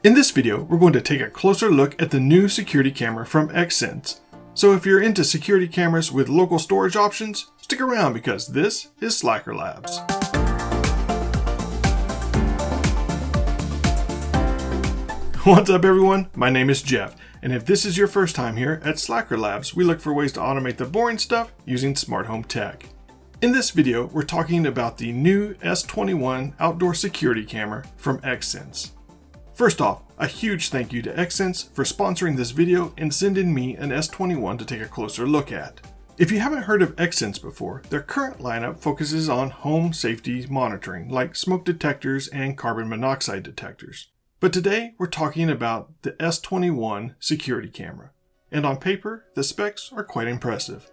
In this video, we're going to take a closer look at the new security camera from Xsense. So if you're into security cameras with local storage options, stick around because this is SlackerLabs. What's up everyone? My name is Jeff, and if this is your first time here at SlackerLabs, we look for ways to automate the boring stuff using smart home tech. In this video, we're talking about the new S21 Outdoor Security camera from Xsense. First off, a huge thank you to Xsense for sponsoring this video and sending me an S21 to take a closer look at. If you haven't heard of Xsense before, their current lineup focuses on home safety monitoring like smoke detectors and carbon monoxide detectors. But today we're talking about the S21 security camera, and on paper the specs are quite impressive.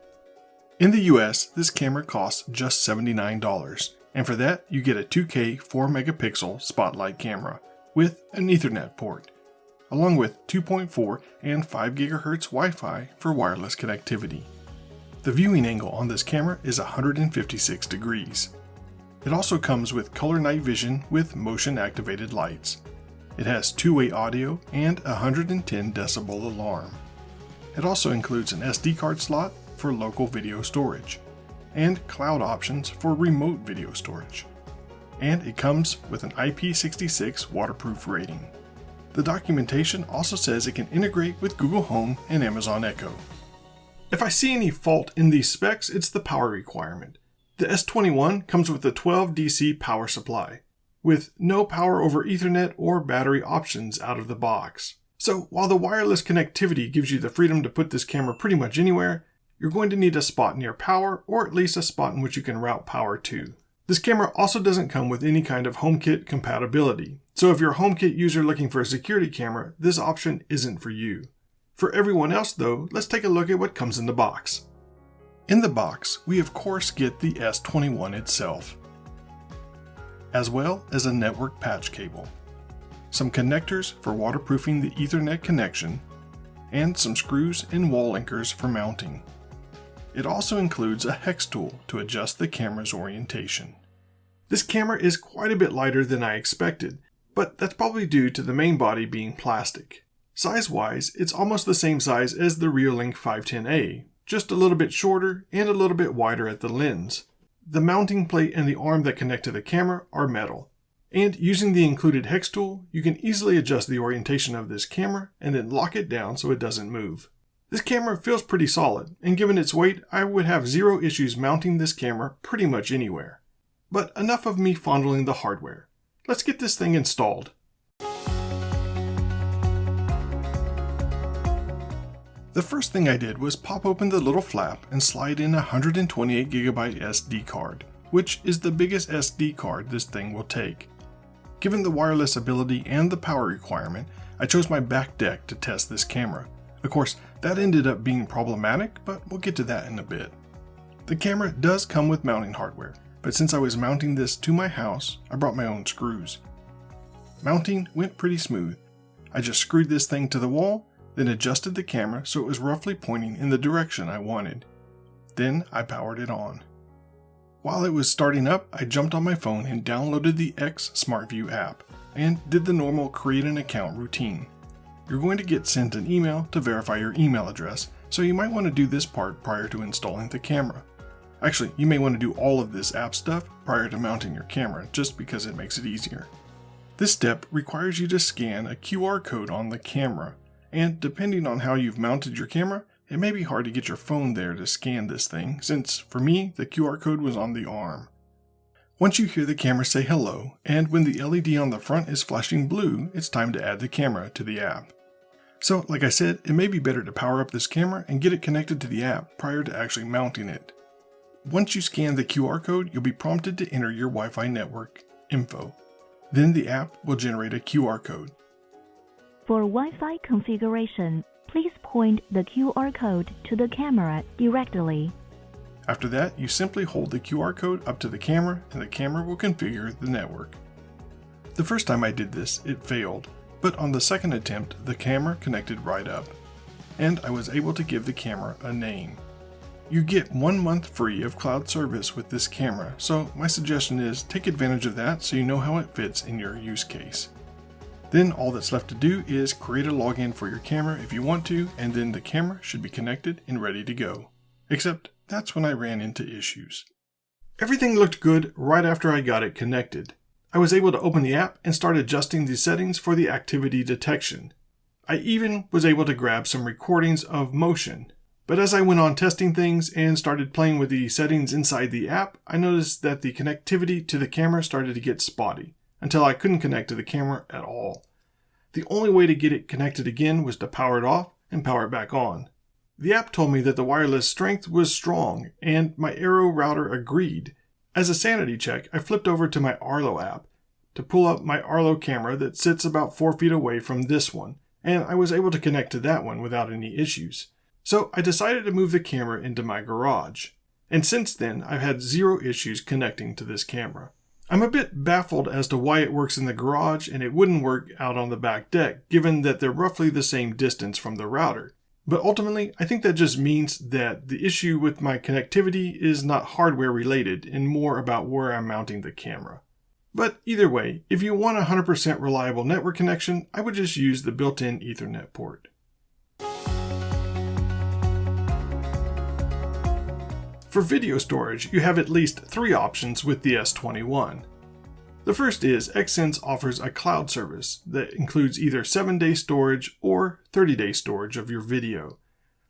In the US, this camera costs just $79, and for that you get a 2K 4 megapixel spotlight camera with an Ethernet port, along with 2.4 and 5 GHz Wi-Fi for wireless connectivity. The viewing angle on this camera is 156 degrees. It also comes with color night vision with motion activated lights. It has two-way audio and a 110 decibel alarm. It also includes an SD card slot for local video storage, and cloud options for remote video storage. And it comes with an IP66 waterproof rating. The documentation also says it can integrate with Google Home and Amazon Echo. If I see any fault in these specs, it's the power requirement. The S21 comes with a 12 DC power supply, with no power over Ethernet or battery options out of the box. So while the wireless connectivity gives you the freedom to put this camera pretty much anywhere, you're going to need a spot near power, or at least a spot in which you can route power to. This camera also doesn't come with any kind of HomeKit compatibility, so if you're a HomeKit user looking for a security camera, this option isn't for you. For everyone else though, let's take a look at what comes in the box. In the box, we of course get the S21 itself, as well as a network patch cable, some connectors for waterproofing the Ethernet connection, and some screws and wall anchors for mounting. It also includes a hex tool to adjust the camera's orientation. This camera is quite a bit lighter than I expected, but that's probably due to the main body being plastic. Size-wise, it's almost the same size as the Reolink 510A, just a little bit shorter and a little bit wider at the lens. The mounting plate and the arm that connect to the camera are metal. And using the included hex tool, you can easily adjust the orientation of this camera and then lock it down so it doesn't move. This camera feels pretty solid, and given its weight, I would have zero issues mounting this camera pretty much anywhere. But enough of me fondling the hardware. Let's get this thing installed. The first thing I did was pop open the little flap and slide in a 128GB SD card, which is the biggest SD card this thing will take. Given the wireless ability and the power requirement, I chose my back deck to test this camera. Of course, that ended up being problematic, but we'll get to that in a bit. The camera does come with mounting hardware, but since I was mounting this to my house, I brought my own screws. Mounting went pretty smooth. I just screwed this thing to the wall, then adjusted the camera so it was roughly pointing in the direction I wanted. Then I powered it on. While it was starting up, I jumped on my phone and downloaded the X SmartView app and did the normal create an account routine. You're going to get sent an email to verify your email address, so you might want to do this part prior to installing the camera. Actually, you may want to do all of this app stuff prior to mounting your camera, just because it makes it easier. This step requires you to scan a QR code on the camera, and depending on how you've mounted your camera, it may be hard to get your phone there to scan this thing, since for me, the QR code was on the arm. Once you hear the camera say hello, and when the LED on the front is flashing blue, it's time to add the camera to the app. So, like I said, it may be better to power up this camera and get it connected to the app prior to actually mounting it. Once you scan the QR code, you'll be prompted to enter your Wi-Fi network info. Then the app will generate a QR code. For Wi-Fi configuration, please point the QR code to the camera directly. After that, you simply hold the QR code up to the camera and the camera will configure the network. The first time I did this, it failed, but on the second attempt, the camera connected right up, and I was able to give the camera a name. You get 1 month free of cloud service with this camera, so my suggestion is take advantage of that so you know how it fits in your use case. Then all that's left to do is create a login for your camera if you want to, and then the camera should be connected and ready to go. Except that's when I ran into issues. Everything looked good right after I got it connected. I was able to open the app and start adjusting the settings for the activity detection. I even was able to grab some recordings of motion. But as I went on testing things and started playing with the settings inside the app, I noticed that the connectivity to the camera started to get spotty, until I couldn't connect to the camera at all. The only way to get it connected again was to power it off and power it back on. The app told me that the wireless strength was strong, and my Aero router agreed. As a sanity check, I flipped over to my Arlo app to pull up my Arlo camera that sits about 4 feet away from this one, and I was able to connect to that one without any issues. So I decided to move the camera into my garage, and since then I've had 0 issues connecting to this camera. I'm a bit baffled as to why it works in the garage and it wouldn't work out on the back deck, given that they're roughly the same distance from the router. But ultimately, I think that just means that the issue with my connectivity is not hardware related and more about where I'm mounting the camera. But either way, if you want a 100% reliable network connection, I would just use the built-in Ethernet port. For video storage, you have at least 3 options with the S21. The first is Xsense offers a cloud service that includes either 7-day storage or 30-day storage of your video.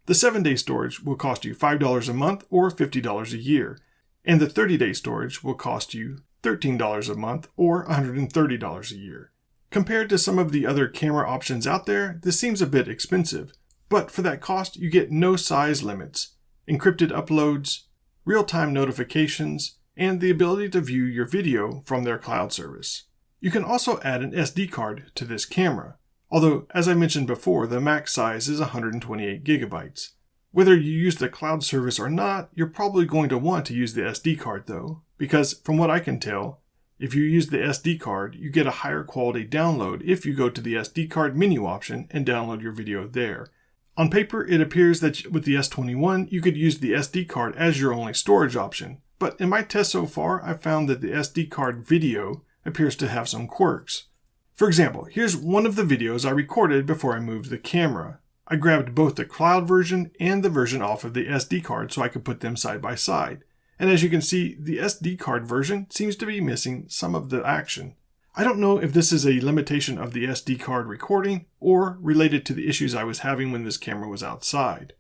The 7-day storage will cost you $5 a month or $50 a year, and the 30-day storage will cost you $13 a month or $130 a year. Compared to some of the other camera options out there, this seems a bit expensive, but for that cost you get no size limits, encrypted uploads, real-time notifications, and the ability to view your video from their cloud service. You can also add an SD card to this camera, although as I mentioned before, the max size is 128 gigabytes. Whether you use the cloud service or not, you're probably going to want to use the SD card though, because from what I can tell, if you use the SD card, you get a higher quality download if you go to the SD card menu option and download your video there. On paper, it appears that with the S21, you could use the SD card as your only storage option, but in my test so far, I've found that the SD card video appears to have some quirks. For example, here's one of the videos I recorded before I moved the camera. I grabbed both the cloud version and the version off of the SD card so I could put them side by side. And as you can see, the SD card version seems to be missing some of the action. I don't know if this is a limitation of the SD card recording or related to the issues I was having when this camera was outside.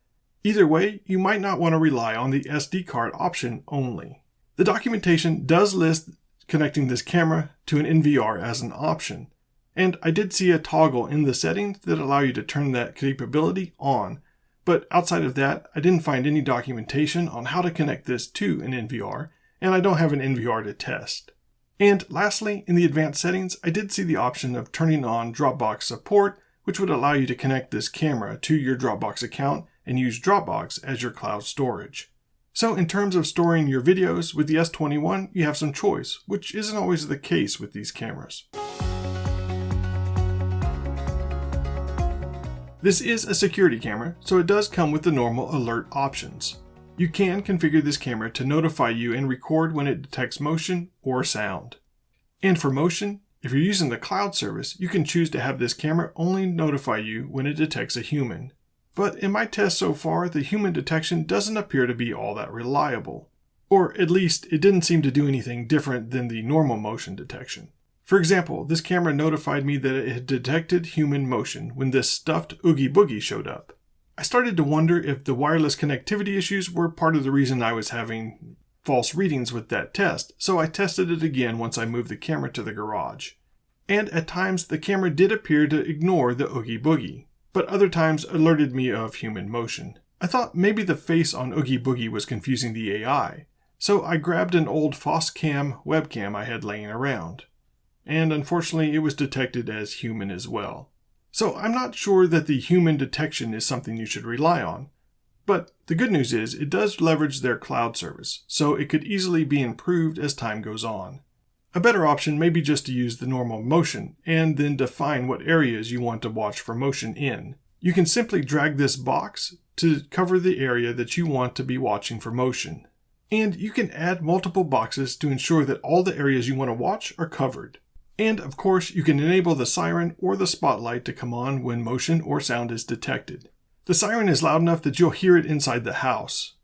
Either way, you might not want to rely on the SD card option only. The documentation does list connecting this camera to an NVR as an option, and I did see a toggle in the settings that allow you to turn that capability on, but outside of that, I didn't find any documentation on how to connect this to an NVR, and I don't have an NVR to test. And lastly, in the advanced settings, I did see the option of turning on Dropbox support, which would allow you to connect this camera to your Dropbox account and use Dropbox as your cloud storage. So in terms of storing your videos, with the S21, you have some choice, which isn't always the case with these cameras. This is a security camera, so it does come with the normal alert options. You can configure this camera to notify you and record when it detects motion or sound. And for motion, if you're using the cloud service, you can choose to have this camera only notify you when it detects a human. But in my test so far, the human detection doesn't appear to be all that reliable. Or at least, it didn't seem to do anything different than the normal motion detection. For example, this camera notified me that it had detected human motion when this stuffed Oogie Boogie showed up. I started to wonder if the wireless connectivity issues were part of the reason I was having false readings with that test, so I tested it again once I moved the camera to the garage. And at times, the camera did appear to ignore the Oogie Boogie, but other times alerted me of human motion. I thought maybe the face on Oogie Boogie was confusing the AI, so I grabbed an old FOSCam webcam I had laying around. And unfortunately, it was detected as human as well. So I'm not sure that the human detection is something you should rely on. But the good news is it does leverage their cloud service, so it could easily be improved as time goes on. A better option may be just to use the normal motion and then define what areas you want to watch for motion in. You can simply drag this box to cover the area that you want to be watching for motion. And you can add multiple boxes to ensure that all the areas you want to watch are covered. And of course, you can enable the siren or the spotlight to come on when motion or sound is detected. The siren is loud enough that you'll hear it inside the house.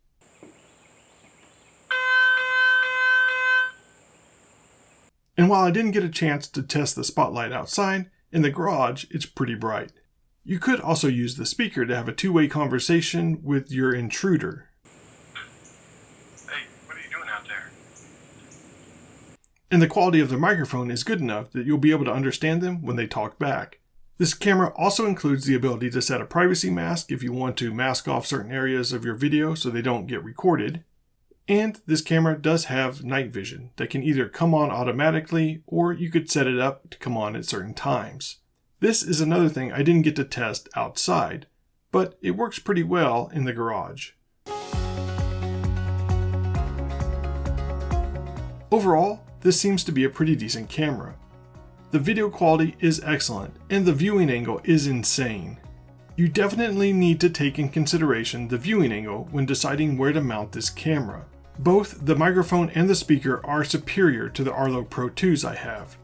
And while I didn't get a chance to test the spotlight outside, in the garage it's pretty bright. You could also use the speaker to have a two-way conversation with your intruder. Hey, what are you doing out there? And the quality of the microphone is good enough that you'll be able to understand them when they talk back. This camera also includes the ability to set a privacy mask if you want to mask off certain areas of your video so they don't get recorded. And this camera does have night vision that can either come on automatically or you could set it up to come on at certain times. This is another thing I didn't get to test outside, but it works pretty well in the garage. Overall, this seems to be a pretty decent camera. The video quality is excellent and the viewing angle is insane. You definitely need to take in consideration the viewing angle when deciding where to mount this camera. Both the microphone and the speaker are superior to the Arlo Pro 2s I have.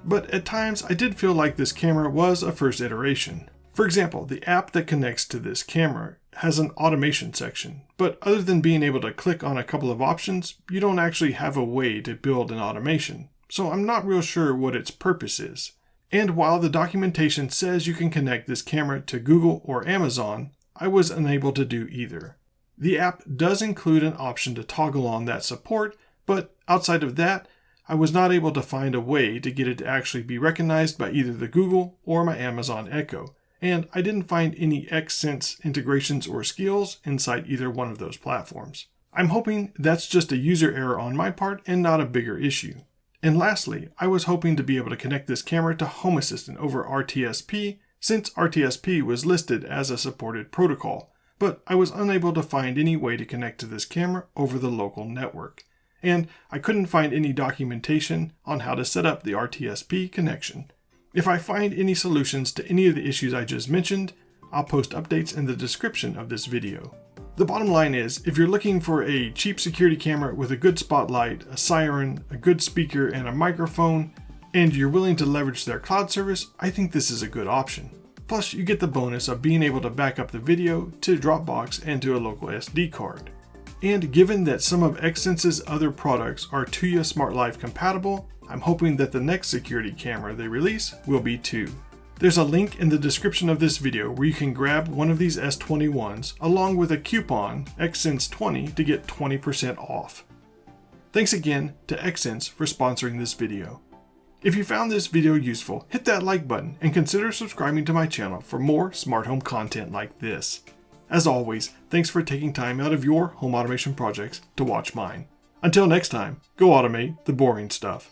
But at times I did feel like this camera was a first iteration. For example, the app that connects to this camera has an automation section, but other than being able to click on a couple of options, you don't actually have a way to build an automation. So I'm not real sure what its purpose is. And while the documentation says you can connect this camera to Google or Amazon, I was unable to do either. The app does include an option to toggle on that support, but outside of that, I was not able to find a way to get it to actually be recognized by either the Google or my Amazon Echo, and I didn't find any Xsense integrations or skills inside either one of those platforms. I'm hoping that's just a user error on my part and not a bigger issue. And lastly, I was hoping to be able to connect this camera to Home Assistant over RTSP, since RTSP was listed as a supported protocol, but I was unable to find any way to connect to this camera over the local network. And I couldn't find any documentation on how to set up the RTSP connection. If I find any solutions to any of the issues I just mentioned, I'll post updates in the description of this video. The bottom line is, if you're looking for a cheap security camera with a good spotlight, a siren, a good speaker, and a microphone, and you're willing to leverage their cloud service, I think this is a good option. Plus, you get the bonus of being able to back up the video to Dropbox and to a local SD card. And given that some of Xsense's other products are Tuya Smart Life compatible, I'm hoping that the next security camera they release will be too. There's a link in the description of this video where you can grab one of these S21s along with a coupon Xsense20 to get 20% off. Thanks again to Xsense for sponsoring this video. If you found this video useful, hit that like button and consider subscribing to my channel for more smart home content like this. As always, thanks for taking time out of your home automation projects to watch mine. Until next time, go automate the boring stuff.